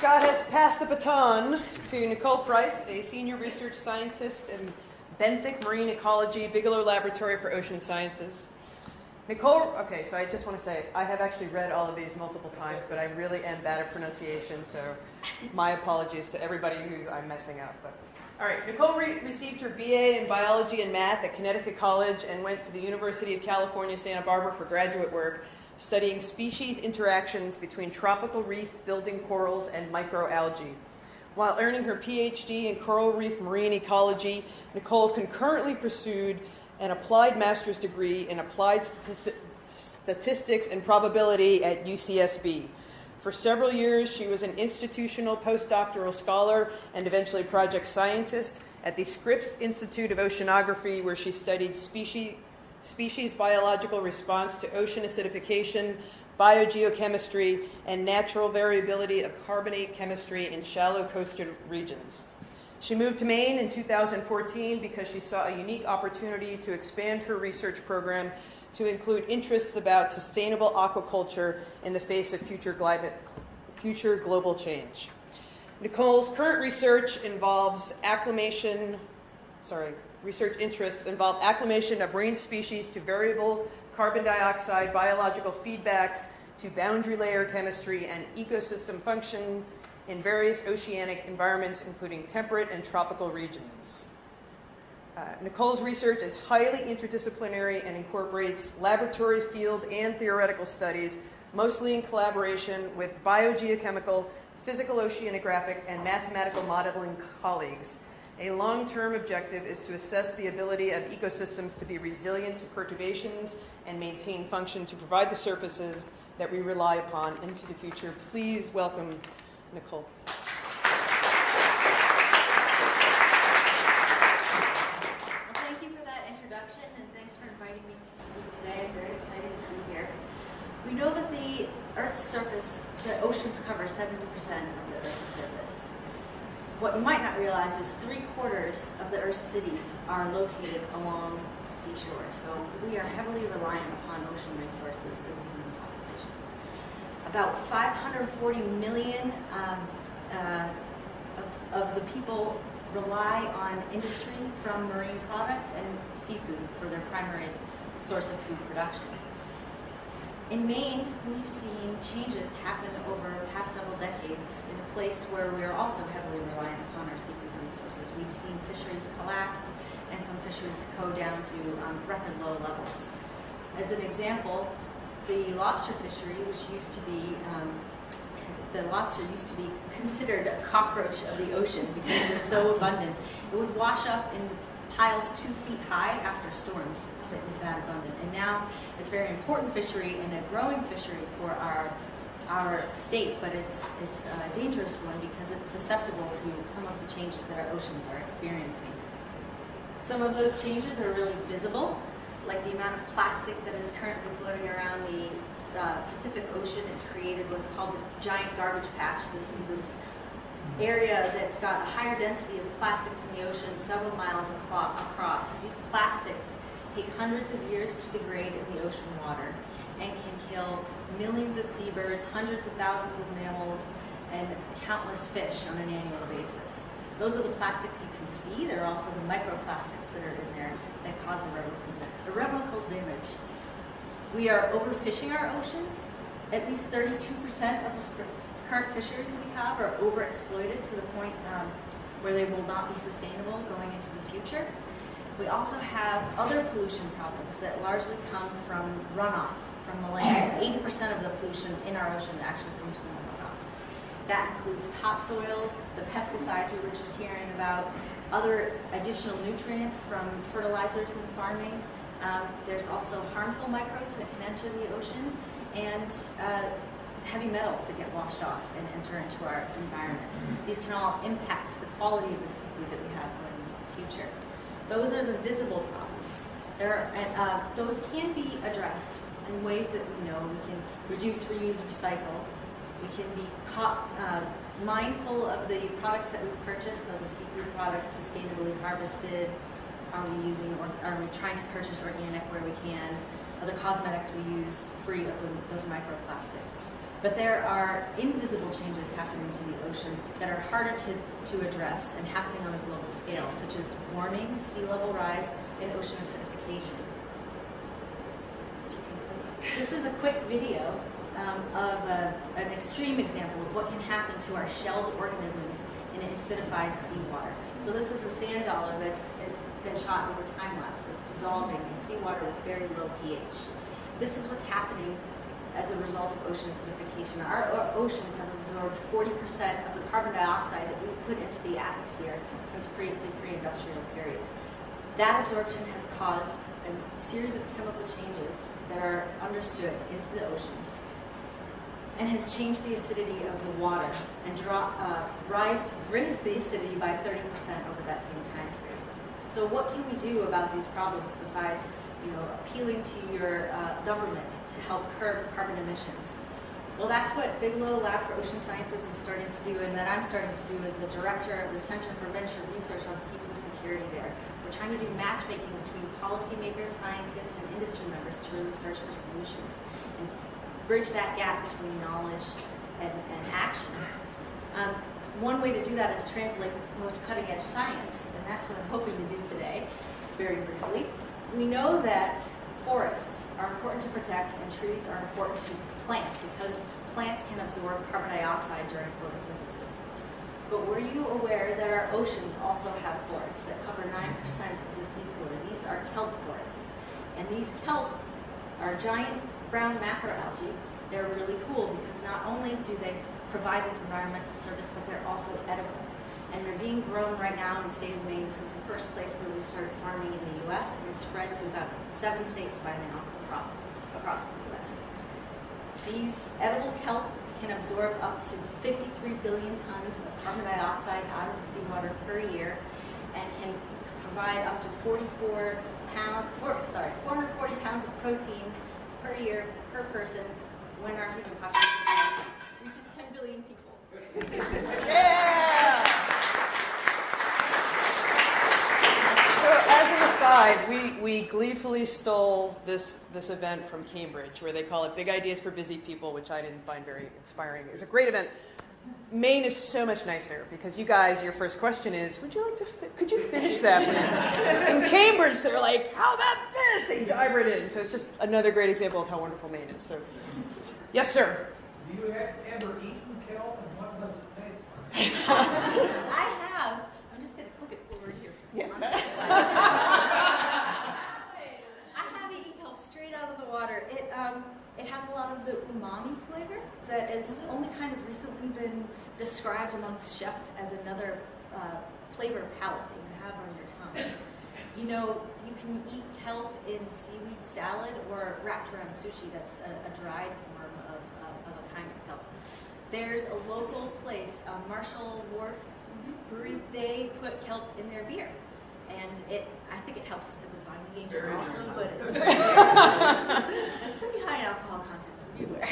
Scott has passed the baton to Nichole Price, a senior research scientist in benthic marine ecology, Bigelow Laboratory for Ocean Sciences. Nichole, okay, so I just want to say, I have actually read all of these multiple times, but I really am bad at pronunciation, so my apologies to everybody who's I'm messing up. But all right, Nichole received her BA in biology and math at Connecticut College and went to the University of California, Santa Barbara for graduate work, studying species interactions between tropical reef building corals and microalgae. While earning her PhD in coral reef marine ecology, Nichole concurrently pursued an applied master's degree in applied statistics and probability at UCSB. For several years, she was an institutional postdoctoral scholar and eventually project scientist at the Scripps Institute of Oceanography, where she studied species biological response to ocean acidification, biogeochemistry, and natural variability of carbonate chemistry in shallow coastal regions. She moved to Maine in 2014 because she saw a unique opportunity to expand her research program to include interests about sustainable aquaculture in the face of future global change. Nichole's current research interests involve acclimation of marine species to variable carbon dioxide biological feedbacks, to boundary layer chemistry and ecosystem function in various oceanic environments, including temperate and tropical regions. Nichole's research is highly interdisciplinary and incorporates laboratory, field, and theoretical studies, mostly in collaboration with biogeochemical, physical oceanographic, and mathematical modeling colleagues. A long-term objective is to assess the ability of ecosystems to be resilient to perturbations and maintain function to provide the services that we rely upon into the future. Please welcome Nichole. Thank you for that introduction, and thanks for inviting me to speak today. I'm very excited to be here. We know that the Earth's surface, the oceans cover 70% of the Earth's surface. What you might not realize is 3/4 of the Earth's cities are located along the seashore, so we are heavily reliant upon ocean resources as a human population. About 540 million of the people rely on industry from marine products and seafood for their primary source of food production. In Maine, we've seen changes happen over the past several decades in a place where we are also heavily reliant upon our seafood resources. We've seen fisheries collapse and some fisheries go down to record low levels. As an example, the lobster fishery, which used to be the lobster used to be considered a cockroach of the ocean because it was so abundant. It would wash up in piles 2 feet high after storms that was that abundant. And now it's a very important fishery and a growing fishery for our state, but it's a dangerous one because it's susceptible to some of the changes that our oceans are experiencing. Some of those changes are really visible, like the amount of plastic that is currently floating around the Pacific Ocean. It's created what's called the giant garbage patch. This is this area that's got a higher density of plastics in the ocean, several miles across. These plastics take hundreds of years to degrade in the ocean water and can kill millions of seabirds, hundreds of thousands of mammals, and countless fish on an annual basis. Those are the plastics you can see. There are also the microplastics that are in there that cause irreversible damage. We are overfishing our oceans. At least 32% of the current fisheries we have are overexploited to the point where they will not be sustainable going into the future. We also have other pollution problems that largely come from runoff from the land. 80% of the pollution in our ocean actually comes from runoff. That includes topsoil, the pesticides we were just hearing about, other additional nutrients from fertilizers and farming. There's also harmful microbes that can enter the ocean, and heavy metals that get washed off and enter into our environment. These can all impact the quality of the seafood that we have going into the future. Those are the visible problems. Those can be addressed in ways that we know. We can reduce, reuse, recycle. We can be mindful of the products that we purchase, so the seafood products sustainably harvested. Are we trying to purchase organic where we can? Are the cosmetics we use free of those microplastics? But there are invisible changes happening to the ocean that are harder to address and happening on a global scale, such as warming, sea level rise, and ocean acidification. This is a quick video of an extreme example of what can happen to our shelled organisms in acidified seawater. So this is a sand dollar that's been shot over time lapse that's dissolving in seawater with very low pH. This is what's happening as a result of ocean acidification. Our oceans have absorbed 40% of the carbon dioxide that we've put into the atmosphere since the pre-industrial period. That absorption has caused a series of chemical changes that are understood into the oceans and has changed the acidity of the water and raised the acidity by 30% over that same time period. So what can we do about these problems besides appealing to your government to help curb carbon emissions? Well, that's what Bigelow Lab for Ocean Sciences is starting to do, and that I'm starting to do as the director of the Center for Venture Research on Seafood Security there. We're trying to do matchmaking between policymakers, scientists, and industry members to really search for solutions and bridge that gap between knowledge and action. One way to do that is translate the most cutting-edge science, and that's what I'm hoping to do today, very briefly. We know that forests are important to protect and trees are important to plants because plants can absorb carbon dioxide during photosynthesis. But were you aware that our oceans also have forests that cover 9% of the seafloor? These are kelp forests. And these kelp are giant brown macroalgae. They're really cool because not only do they provide this environmental service, but they're also edible. And they're being grown right now in the state of Maine. This is the first place where we started farming in the U.S., and it's spread to about 7 states by now across the U.S. These edible kelp can absorb up to 53 billion tons of carbon dioxide out of the seawater per year, and can provide up to 440 pounds of protein per year per person when our human population reaches 10 billion people. Yeah! As an aside, we gleefully stole this event from Cambridge, where they call it Big Ideas for Busy People, which I didn't find very inspiring. It's a great event. Maine is so much nicer because you guys, your first question is, could you finish that, please? In Cambridge, they were like, how about this? They dive right in. So it's just another great example of how wonderful Maine is. So, yes, sir. Do you have ever eaten kelp, and what does it taste like? I have. I'm just going to click it forward here. Yeah. I have eaten kelp straight out of the water. It has a lot of the umami flavor that has only kind of recently been described amongst chefs as another flavor palette that you have on your tongue. You can eat kelp in seaweed salad or wrapped around sushi. That's a dried form of a kind of kelp. There's a local place, Marshall Wharf Brewery. They put kelp in their beer, and I think it helps as a binding agent also, but it's pretty high in alcohol content, so beware.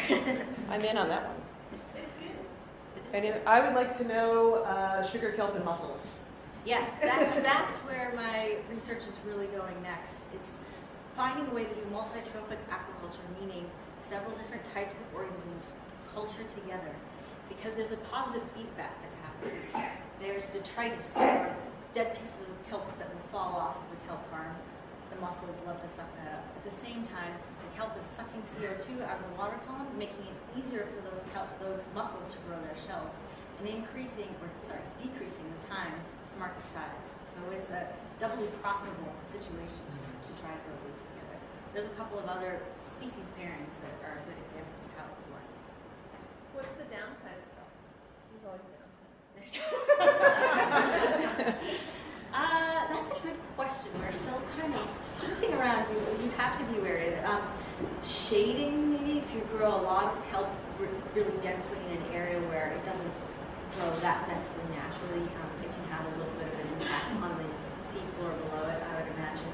I'm in on that one. It's good. Any other? I would like to know sugar, kelp, and mussels. Yes, that's where my research is really going next. It's finding a way to do multi-trophic aquaculture, meaning several different types of organisms cultured together, because there's a positive feedback that happens. There's detritus, or dead pieces of kelp that will fall off of the kelp farm. The mussels love to suck that up. At the same time, the kelp is sucking CO2 out of the water column, making it easier for those mussels to grow their shells, and decreasing the time to market size. So it's a doubly profitable situation to try to grow these together. There's a couple of other species pairings that are good examples of how it would work. What's the downside of kelp? There's always a downside. That's a good question. We're still kind of hunting around. You have to be wary of it. Shading, maybe, if you grow a lot of kelp really densely in an area where it doesn't grow that densely naturally, it can have a little bit of an impact on the seafloor below it, I would imagine.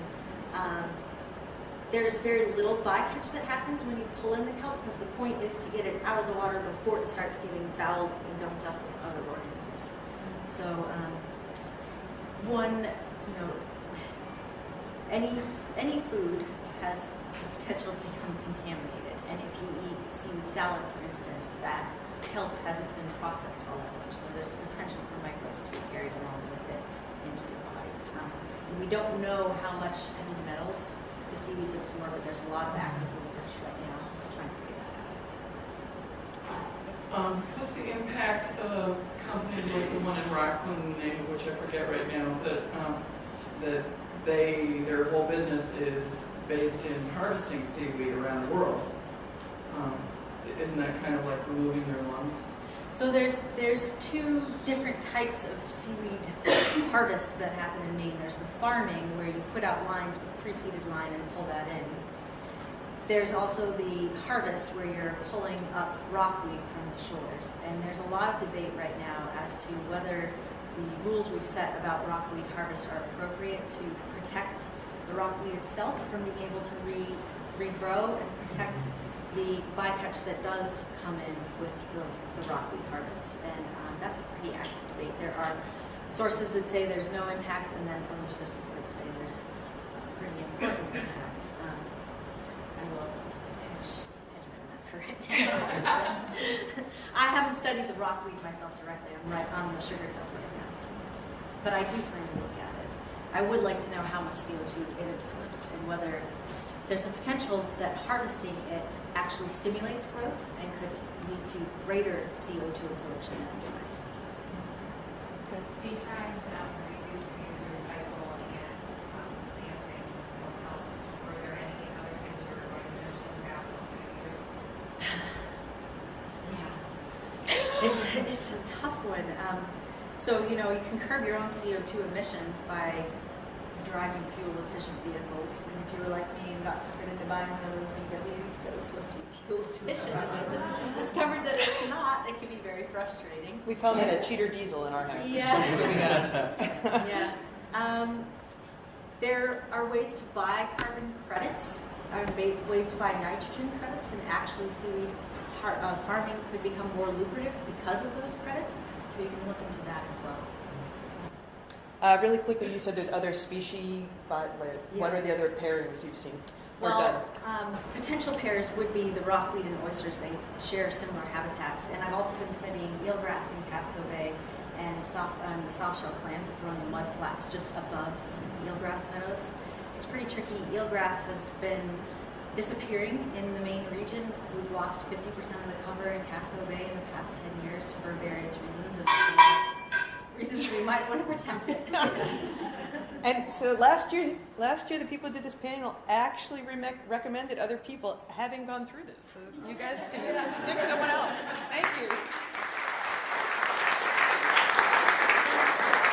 There's very little bycatch that happens when you pull in the kelp, because the point is to get it out of the water before it starts getting fouled and dumped up with other organisms. So any food has the potential to become contaminated. And if you eat seaweed salad, for instance, that kelp hasn't been processed all that much, so there's a potential for microbes to be carried along with it into your body. And we don't know how much heavy metals the seaweeds absorb, but there's a lot of active research right now trying to figure that out. What's the impact of companies like the one in Rockland, name of which I forget right now, that their whole business is based in harvesting seaweed around the world? Isn't that kind of like removing their lungs? So there's two different types of seaweed harvests that happen in Maine. There's the farming, where you put out lines with pre-seeded line and pull that in. There's also the harvest, where you're pulling up rockweed from the shores. And there's a lot of debate right now as to whether the rules we've set about rockweed harvest are appropriate to protect the rockweed itself from being able to regrow and protect the bycatch that does come in with the rockweed harvest. And that's a pretty active debate. There are sources that say there's no impact, and then other sources that say there's a pretty important impact. I will hedge on that for right now. I haven't studied the rockweed myself directly. I'm right on the sugar hill right now. But I do plan to look at it. I would like to know how much CO2 it absorbs and whether there's a potential that harvesting it actually stimulates growth and could lead to greater CO2 absorption than otherwise. Besides reduce, reuse, recycle, and planting, were there any other things you were going to mention about Yeah, it's a tough one. So you can curb your own CO2 emissions by driving fuel-efficient vehicles. And if you were like me and got suckered into buying one of those VWs that was supposed to be fuel-efficient and discovered that it's not, it can be very frustrating. We call that a cheater diesel in our house. Yeah. That's what we got. Yeah. There are ways to buy carbon credits, ways to buy nitrogen credits, and actually seaweed farming could become more lucrative because of those credits. So you can look into that as well. Really quickly, you said there's other species, but what are the other pairings you've seen or done? Potential pairs would be the rockweed and oysters. They share similar habitats. And I've also been studying eelgrass in Casco Bay and the soft-shell clams that grow in the mud flats just above eelgrass meadows. It's pretty tricky. Eelgrass has been disappearing in the Maine region. We've lost 50% of the cover in Casco Bay in the past 10 years for various reasons. Reasons we might want to protect it. And so last year, the people who did this panel actually recommended other people having gone through this. So you guys can pick someone else. Thank you.